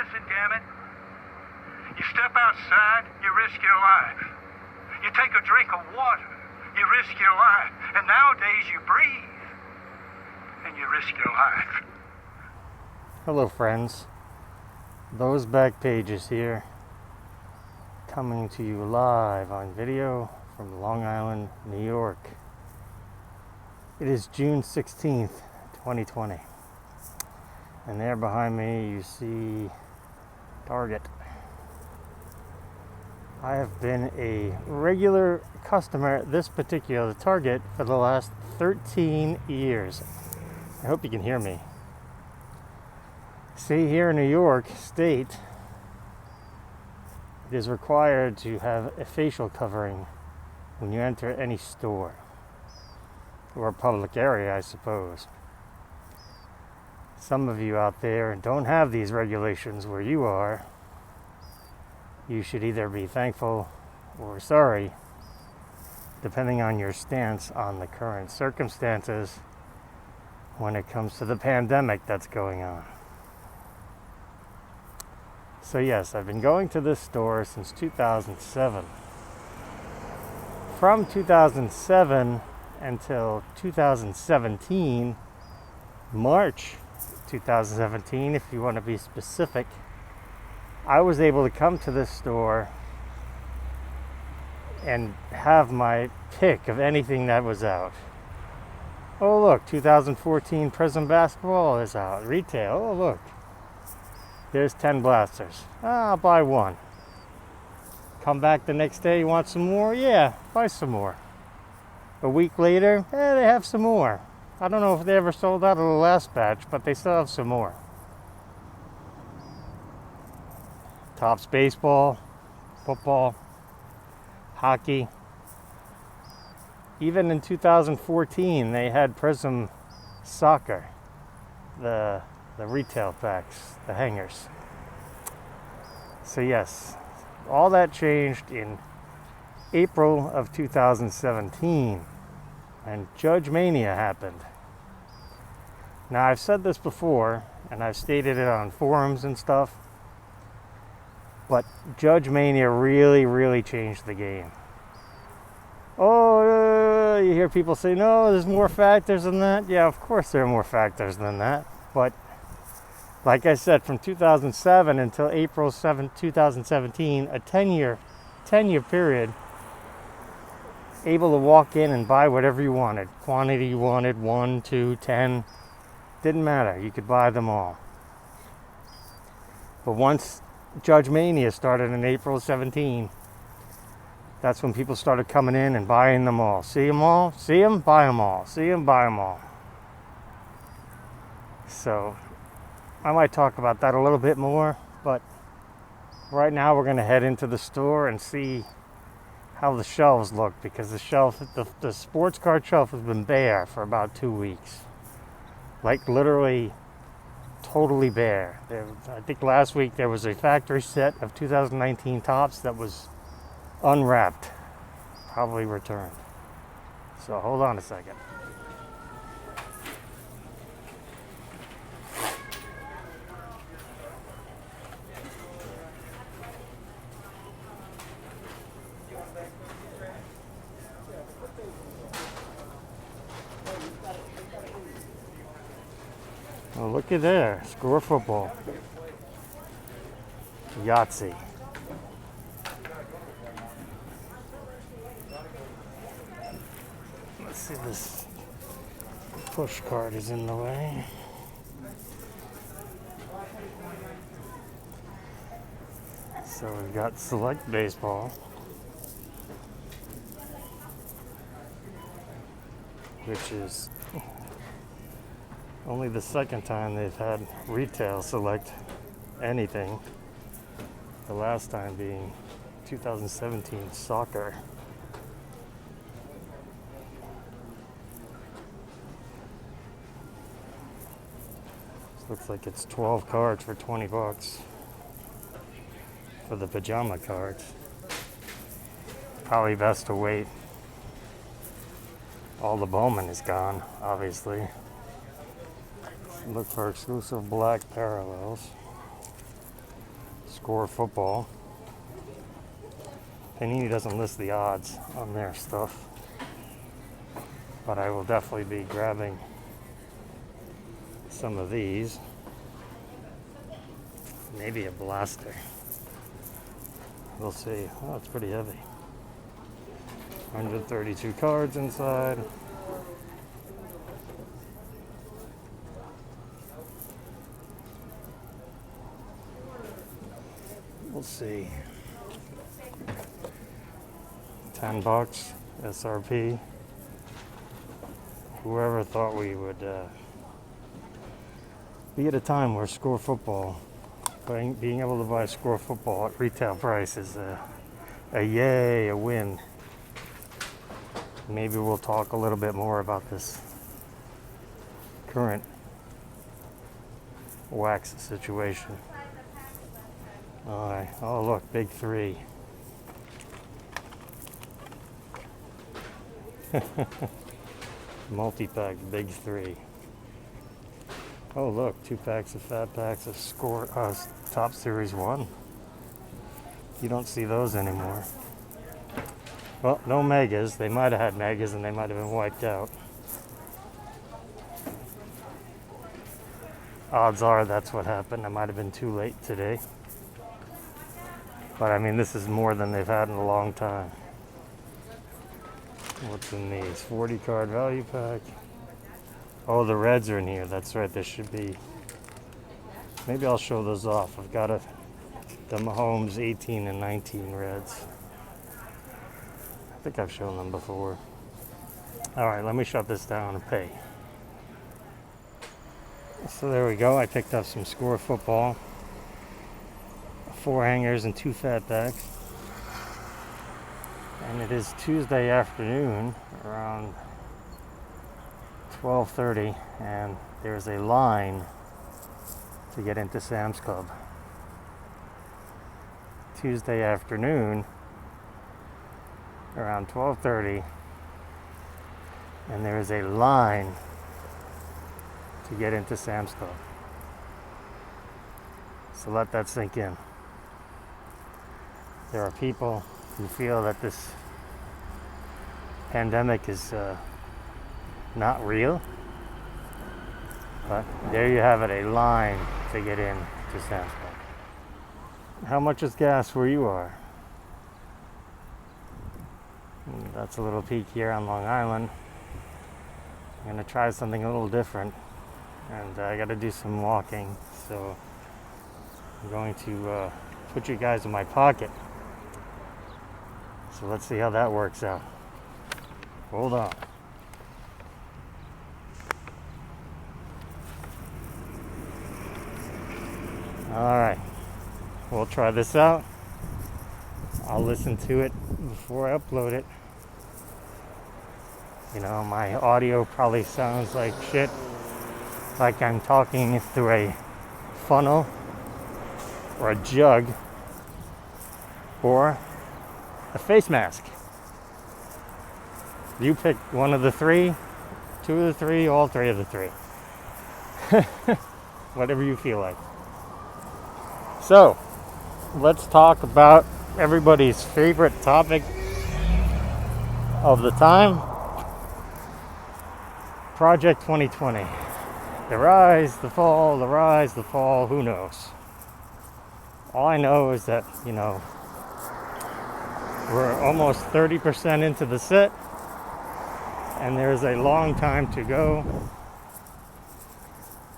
medicine, damn it. You step outside, you risk your life. You take a drink of water, you risk your life. And nowadays you breathe, and you risk your life. Hello, friends. Those Back Pages here, coming to you live on video from Long Island, New York. It is June 16th, 2020. And there behind me you see Target. I have been a regular customer at this particular Target for the last 13 years. I hope you can hear me. See, here in New York State, it is required to have a facial covering when you enter any store or a public area, I suppose. Some of you out there don't have these regulations where you are. You should either be thankful or sorry, depending on your stance on the current circumstances when it comes to the pandemic that's going on. So yes, I've been going to this store since 2007. From 2007 until 2017, March 2017, if you want to be specific, I was able to come to this store and have my pick of anything that was out. Oh look, 2014 Prism basketball is out. Retail, oh look. There's 10 blasters. I'll buy one. Come back the next day, you want some more? Yeah, buy some more. A week later, they have some more. I don't know if they ever sold out of the last batch, but they still have some more. Topps baseball, football, hockey. Even in 2014, they had Prism soccer, the retail packs, the hangers. So yes, all that changed in April of 2017, and Judge Mania happened. Now, I've said this before, and I've stated it on forums and stuff, but Judge Mania really changed the game. Oh, you hear people say, no, there's more factors than that. Yeah, of course there are more factors than that. But like I said, from 2007 until April 7, 2017, a 10-year period, able to walk in and buy whatever you wanted. Quantity you wanted, 1, 2, 10, didn't matter. You could buy them all. But once Judge Mania started in April 17, that's when people started coming in and buying them all. See them all? See them? Buy them all. See them? Buy them all. So I might talk about that a little bit more, but right now we're going to head into the store and see how the shelves look, because the sports card shelf has been bare for about 2 weeks. Like literally totally bare. I think last week there was a factory set of 2019 Topps that was unwrapped, probably returned. So hold on a second. Oh, looky there, score football. Yahtzee. Let's see, this push card is in the way. So we've got Select Baseball, which is only the second time they've had retail select anything. The last time being 2017 soccer. This looks like it's 12 cards for $20 for the pajama cards. Probably best to wait. All the Bowman is gone, obviously. Look for exclusive black parallels. Score Football. Panini doesn't list the odds on their stuff, but I will definitely be grabbing some of these. Maybe a blaster. We'll see. Oh, it's pretty heavy. 132 cards inside. We'll see. $10 SRP. Whoever thought we would be at a time where Score Football, being able to buy Score Football at retail price is a yay, a win. Maybe we'll talk a little bit more about this current wax situation. All right. Oh, look, big three. Multi-pack, big three. Oh, look, 2 packs of fat packs of Score Top Series 1. You don't see those anymore. Well, no megas. They might have had megas and they might have been wiped out. Odds are that's what happened. I might have been too late today. But I mean, this is more than they've had in a long time. What's in these? 40 card value pack. Oh, the reds are in here. That's right. There should be. Maybe I'll show those off. I've got the Mahomes 18 and 19 reds. I think I've shown them before. All right, let me shut this down and pay. So there we go. I picked up some Score Football. 4 hangers and 2 fat packs. And it is Tuesday afternoon around 12:30, and there's a line to get into Sam's Club. Tuesday afternoon around 12:30, and there is a line to get into Sam's Club. So let that sink in. There are people who feel that this pandemic is not real, but there you have it, a line to get in to Sam's Club. How much is gas where you are? That's a little peek here on Long Island. I'm going to try something a little different, and I got to do some walking, so I'm going to put you guys in my pocket. So let's see how that works out. Hold on. All right, we'll try this out. I'll listen to it before I upload it. You know, my audio probably sounds like shit, like I'm talking through a funnel or a jug or a face mask. You pick one of the three, 2 of the 3, all 3 of the 3. Whatever you feel like. So, let's talk about everybody's favorite topic of the time. Project 2020. The rise, the fall, the rise, the fall, who knows? All I know is that, you know, we're almost 30% into the set, and there's a long time to go.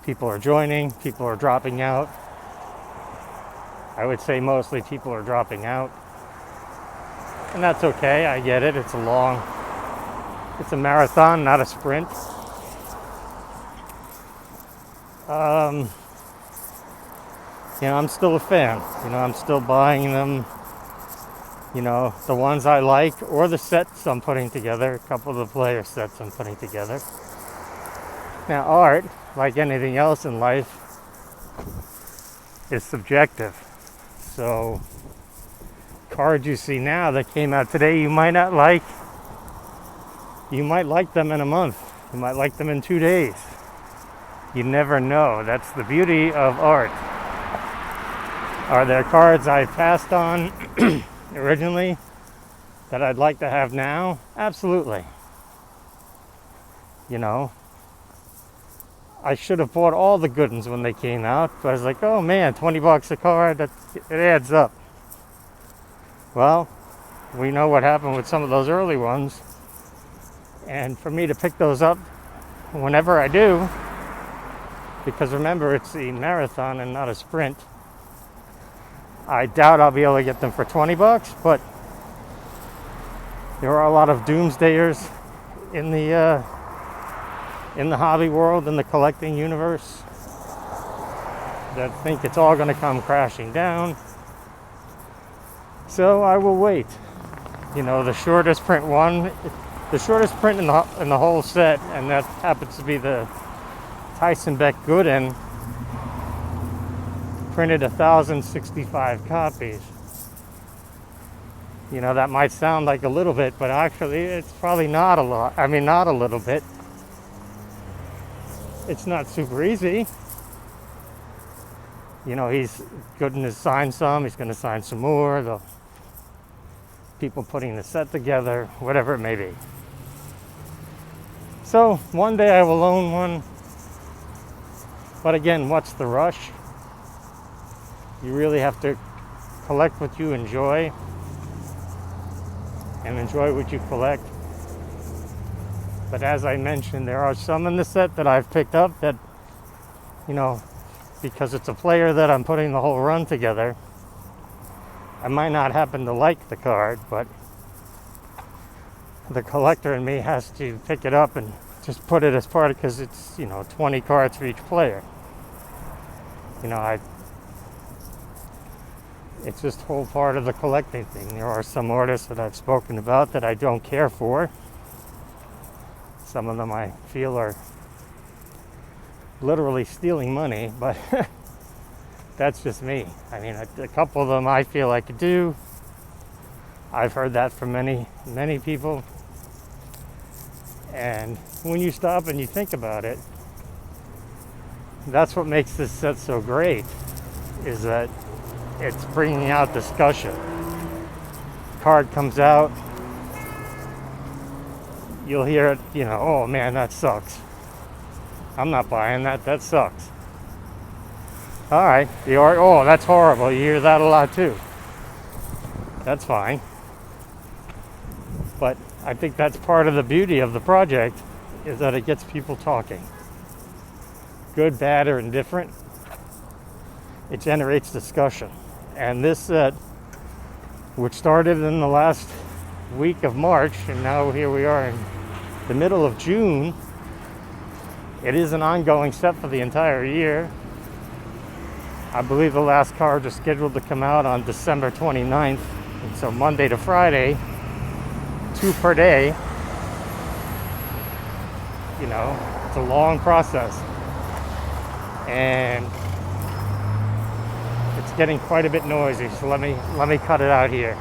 People are joining, people are dropping out. I would say mostly people are dropping out. And that's okay, I get it. It's a marathon, not a sprint. You know, I'm still a fan. You know, I'm still buying them. You know, the ones I like, or the sets I'm putting together, a couple of the player sets I'm putting together. Now, art, like anything else in life, is subjective. So, cards you see now that came out today, you might not like. You might like them in a month. You might like them in 2 days. You never know. That's the beauty of art. Are there cards I passed on originally that I'd like to have now? Absolutely. You know, I should have bought all the good ones when they came out, but I was like, oh man, $20 a card, it adds up. Well, we know what happened with some of those early ones, and for me to pick those up whenever I do, because remember, it's a marathon and not a sprint, I doubt I'll be able to get them for $20, but there are a lot of doomsdayers in the hobby world, in the collecting universe, that think it's all going to come crashing down. So I will wait. You know, the shortest print in the whole set, and that happens to be the Tyson Beck Gooden, printed 1,065 copies. You know, that might sound like a little bit, but actually it's probably not a lot. I mean, not a little bit. It's not super easy. You know, he's Gooden has signed some, he's going to sign some more. The people putting the set together, whatever it may be. So one day I will own one. But again, what's the rush? You really have to collect what you enjoy and enjoy what you collect. But as I mentioned, there are some in the set that I've picked up that, you know, because it's a player that I'm putting the whole run together, I might not happen to like the card, but the collector in me has to pick it up and just put it as part of, because it's, you know, 20 cards for each player. You know, it's just whole part of the collecting thing. There are some artists that I've spoken about that I don't care for. Some of them I feel are literally stealing money, but that's just me. I mean, a couple of them I feel I could do. I've heard that from many, many people. And when you stop and you think about it, that's what makes this set so great, is that it's bringing out discussion. Card comes out, you'll hear it, you know, oh man, that sucks. I'm not buying that, that sucks. All right, the art, oh, that's horrible. You hear that a lot too. That's fine. But I think that's part of the beauty of the project, is that it gets people talking. Good, bad, or indifferent, it generates discussion. And this set, which started in the last week of March, and now here we are in the middle of June, it is an ongoing set for the entire year. I believe the last card is scheduled to come out on December 29th, and so Monday to Friday, 2 per day. You know, it's a long process, and it's getting quite a bit noisy, so let me cut it out here.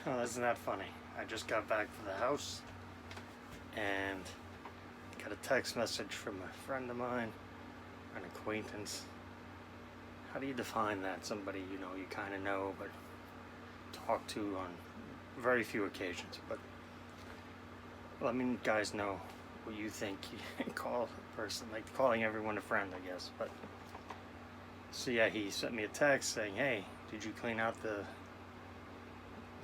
Oh, isn't that funny? I just got back to the house and got a text message from a friend of mine, an acquaintance. How do you define that? Somebody you kind of know, but talk to on very few occasions. But let me guys know what you think you call a person, like calling everyone a friend, I guess. But so yeah, he sent me a text saying, "Hey, did you clean out the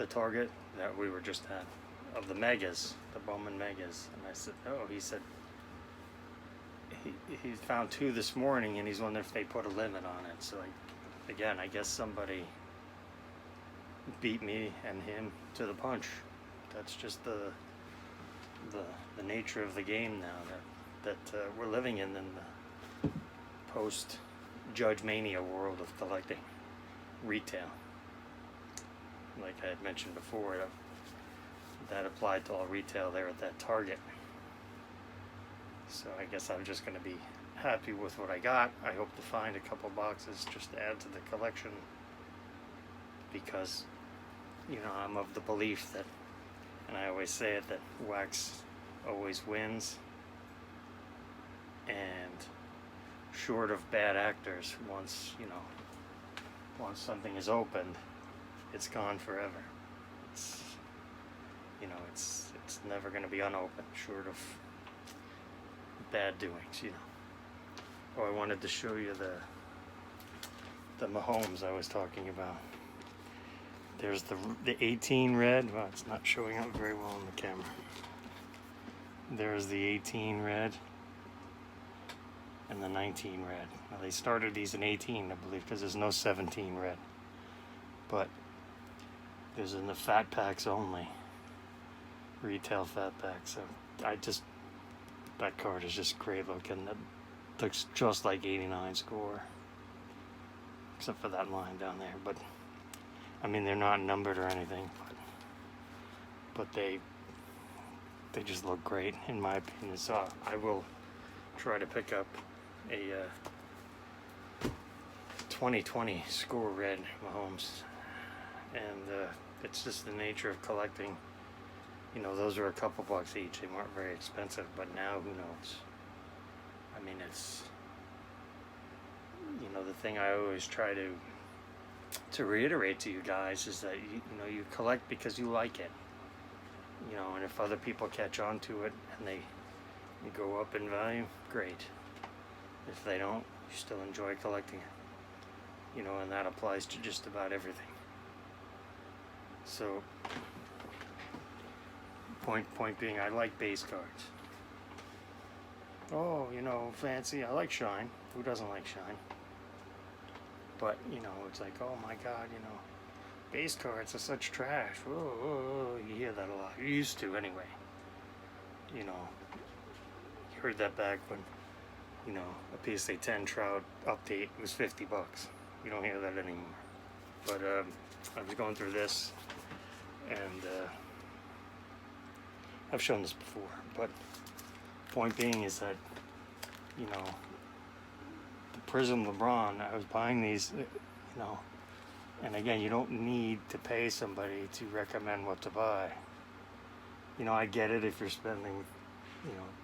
Target that we were just at of the Megas, the Bowman Megas?" And I said, "Oh." He said he found 2 this morning, and he's wondering if they put a limit on it. So again, I guess somebody beat me and him to the punch. That's just the nature of the game now that we're living in the post Judge Mania world of collecting retail. Like I had mentioned before, that applied to all retail there at that Target. So I guess I'm just going to be happy with what I got. I hope to find a couple boxes just to add to the collection, because I'm of the belief that, and I always say it, that wax always wins, and short of bad actors, once something is opened, it's gone forever. It's it's never going to be unopened, short of bad doings. Oh, I wanted to show you the Mahomes I was talking about. There's the 18 red. Well, it's not showing up very well on the camera. There's the 18 red and the 19 red. Now they started these in 18, I believe, because there's no 17 red. But there's in the fat packs only. Retail fat packs. So that card is just great looking. That looks just like 89 score, except for that line down there. But I mean, they're not numbered or anything, but they just look great in my opinion. So I will try to pick up a 2020 score red Mahomes, and it's just the nature of collecting. Those are a couple bucks each. They weren't very expensive, but now who knows? I mean, it's the thing I always try to reiterate to you guys is that you collect because you like it. And if other people catch on to it and they go up in value, great. If they don't, you still enjoy collecting it. And that applies to just about everything. So point being, I like base cards. Oh, fancy. I like shine. Who doesn't like shine? But it's like, oh my God, base cards are such trash. Whoa, you hear that a lot. You used to anyway. You heard that back when a PSA 10 Trout update was $50. You don't hear that anymore. But I was going through this, and I've shown this before, but point being is that the Prism LeBron, I was buying these, and again, you don't need to pay somebody to recommend what to buy. I get it if you're spending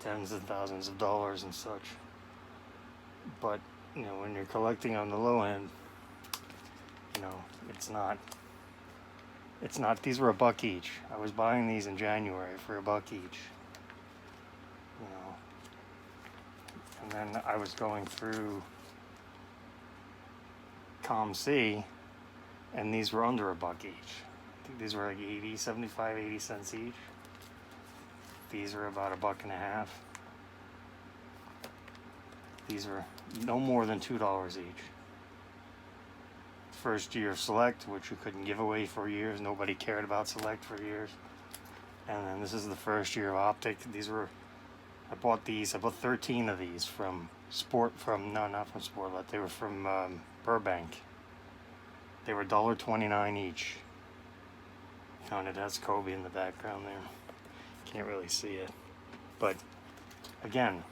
tens of thousands of dollars and such, but when you're collecting on the low end, it's not, these were $1 each. I was buying these in January for $1 each. And then I was going through ComC, and these were under $1 each. I think these were like 80 cents each. These are about $1.50. These are no more than $2 each. First year of Select, which you couldn't give away for years. Nobody cared about Select for years. And then this is the first year of Optic. I bought 13 of these from not from Sportlet. They were from Burbank. They were $1.29 each. And it has Kobe in the background there. Can't really see it. But again,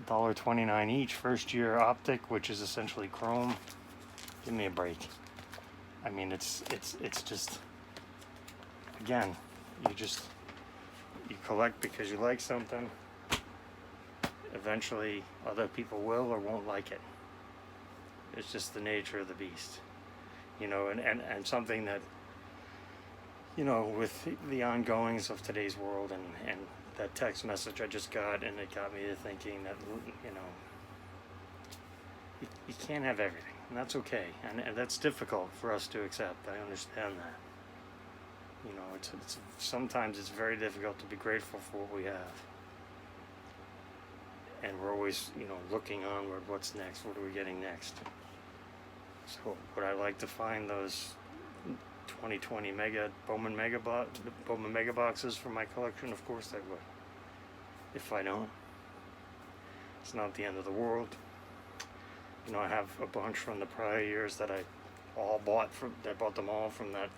$1.29 each. First year Optic, which is essentially chrome. Give me a break. I mean, it's just, again, you collect because you like something. Eventually, other people will or won't like it. It's just the nature of the beast, you know, and something that, you know, with the ongoings of today's world and that text message I just got, and it got me to thinking that, you know, you can't have everything, and that's okay, and that's difficult for us to accept. I understand that. You know, it's sometimes it's very difficult to be grateful for what we have, and we're always, you know, looking onward. What's next? What are we getting next? So would I like to find those 2020 Bowman mega boxes for my collection? Of course I would. If I don't, it's not the end of the world. You know, I have a bunch from the prior years that I bought them all from that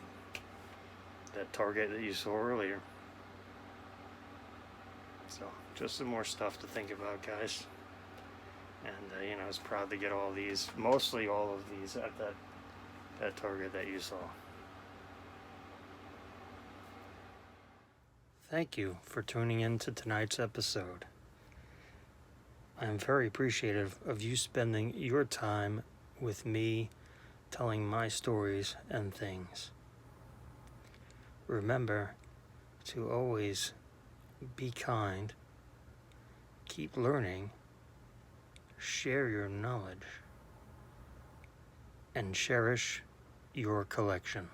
Target that you saw earlier. So just some more stuff to think about, guys. And you know, I was proud to get mostly all of these at that Target that you saw. Thank you for tuning in to tonight's episode. I am very appreciative of you spending your time with me, telling my stories and things. Remember to always be kind, keep learning, share your knowledge, and cherish your collection.